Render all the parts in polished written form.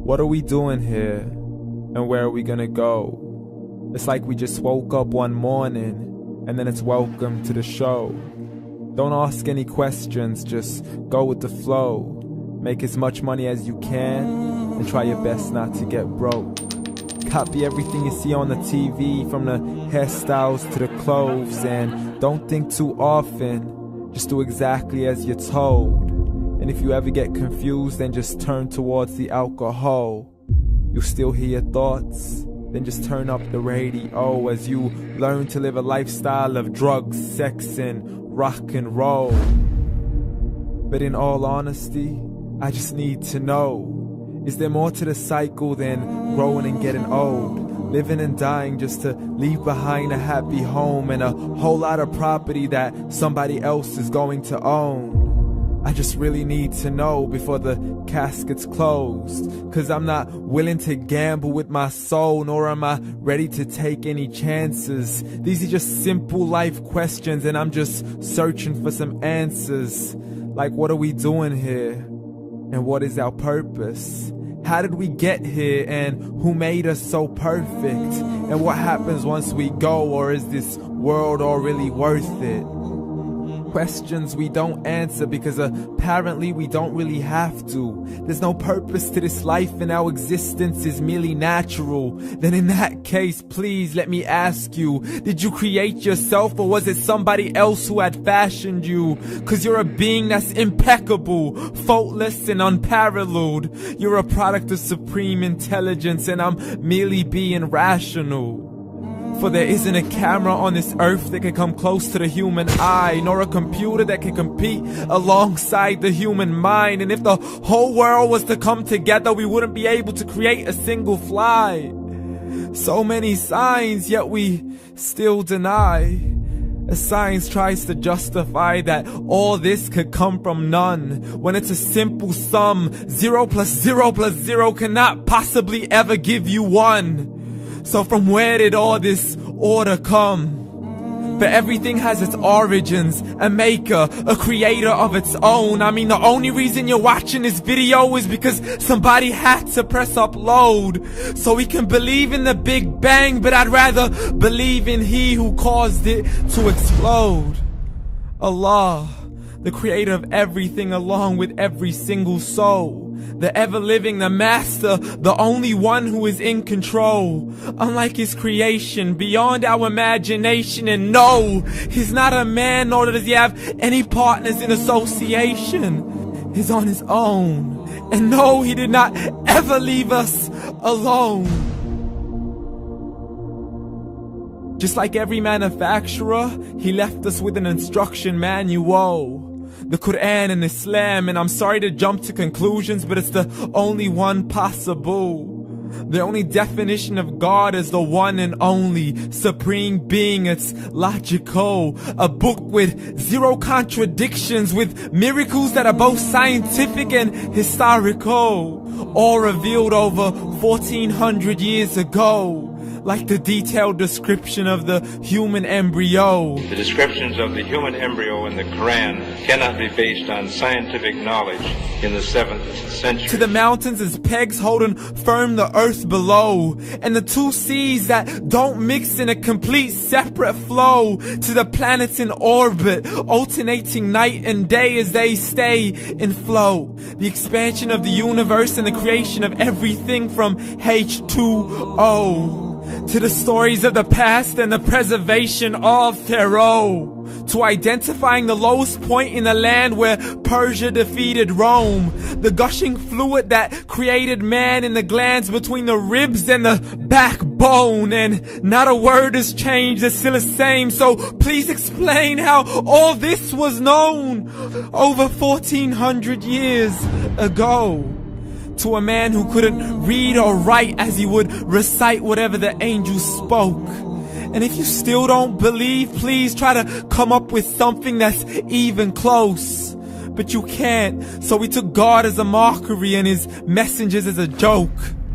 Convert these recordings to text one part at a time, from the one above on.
What are we doing here? And where are we gonna go? It's like we just woke up one morning and then it's welcome to the show. Don't ask any questions, just go with the flow. Make as much money as you can and try your best not to get broke. Copy everything you see on the TV, from the hairstyles to the clothes, and don't think too often, just do exactly as you're told. And if you ever get confused, then just turn towards the alcohol. You'll still hear your thoughts, then just turn up the radio as you learn to live a lifestyle of drugs, sex, and rock and roll. But in all honesty, I just need to know, is there more to the cycle than growing and getting old? Living and dying just to leave behind a happy home and a whole lot of property that somebody else is going to own. I just really need to know before the casket's closed, 'cause I'm not willing to gamble with my soul, nor am I ready to take any chances. These are just simple life questions and I'm just searching for some answers. Like, what are we doing here? And what is our purpose? How did we get here, and who made us so perfect? And what happens once we go, or is this world all really worth it? Questions we don't answer because apparently we don't really have to. There's no purpose to this life and our existence is merely natural. Then in that case, please let me ask you, did you create yourself, or was it somebody else who had fashioned you? 'Cause you're a being that's impeccable, faultless and unparalleled. You're a product of supreme intelligence and I'm merely being rational. For there isn't a camera on this earth that can come close to the human eye, nor a computer that can compete alongside the human mind. And if the whole world was to come together, we wouldn't be able to create a single fly. So many signs, yet we still deny. As science tries to justify that all this could come from none, when it's a simple sum. 0 plus 0 plus 0 cannot possibly ever give you 1. So from where did all this order come? For everything has its origins, a maker, a creator of its own. I mean, the only reason you're watching this video is because somebody had to press upload. So we can believe in the Big Bang, but I'd rather believe in He who caused it to explode. Allah, the creator of everything along with every single soul. The ever-living, the master, the only one who is in control. Unlike his creation, beyond our imagination. And no, he's not a man, nor does he have any partners in association. He's on his own. And no, he did not ever leave us alone. Just like every manufacturer, he left us with an instruction manual. The Quran and Islam, and I'm sorry to jump to conclusions, but it's the only one possible. The only definition of God is the one and only supreme being. It's logical, a book with 0 contradictions, with miracles that are both scientific and historical, all revealed over 1400 years ago. Like the detailed description of the human embryo. The descriptions of the human embryo in the Quran cannot be based on scientific knowledge in the 7th century. To the mountains as pegs holding firm the earth below, and the 2 seas that don't mix in a complete separate flow. To the planets in orbit, alternating night and day as they stay in flow. The expansion of the universe and the creation of everything from H2O. To the stories of the past and the preservation of Pharaoh. To identifying the lowest point in the land where Persia defeated Rome. The gushing fluid that created man in the glands between the ribs and the backbone. And not a word has changed, it's still the same. So please explain how all this was known over 1400 years ago. To a man who couldn't read or write, as he would recite whatever the angels spoke. And if you still don't believe, please try to come up with something that's even close. But you can't, so we took God as a mockery and his messengers as a joke.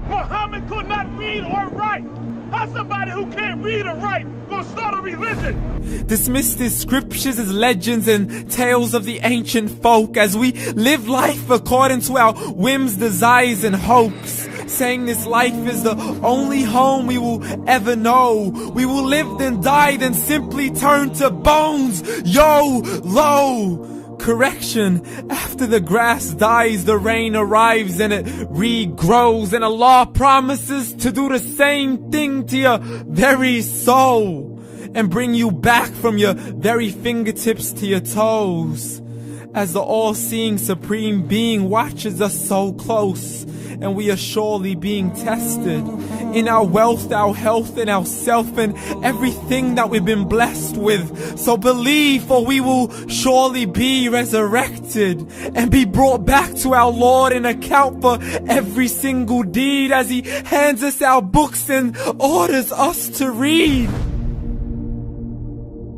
Muhammad could not read or write. How's somebody who can't read or write gonna start a religion? Dismissed his scriptures as legends and tales of the ancient folk, as we live life according to our whims, desires, and hopes. saying this life is the only home we will ever know. We will live then die, then simply turn to bones. YOLO! Correction, after the grass dies, the rain arrives and it regrows, and Allah promises to do the same thing to your very soul and bring you back from your very fingertips to your toes, as the all-seeing supreme being watches us so close, and we are surely being tested in our wealth, our health, and our self, and everything that we've been blessed with. So believe, for we will surely be resurrected and be brought back to our Lord and account for every single deed, as He hands us our books and orders us to read.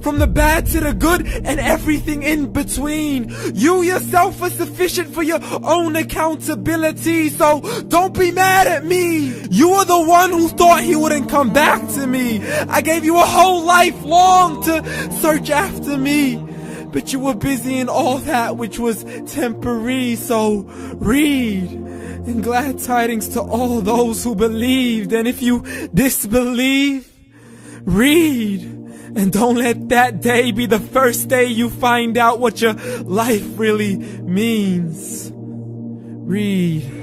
From the bad to the good and everything in between. You yourself are sufficient for your own accountability, so don't be mad at me. You are the one who thought He wouldn't come back to me. I gave you a whole life long to search after me, but you were busy in all that which was temporary. So read, and glad tidings to all those who believed. And if you disbelieve, read. And don't let that day be the first day you find out what your life really means. Read.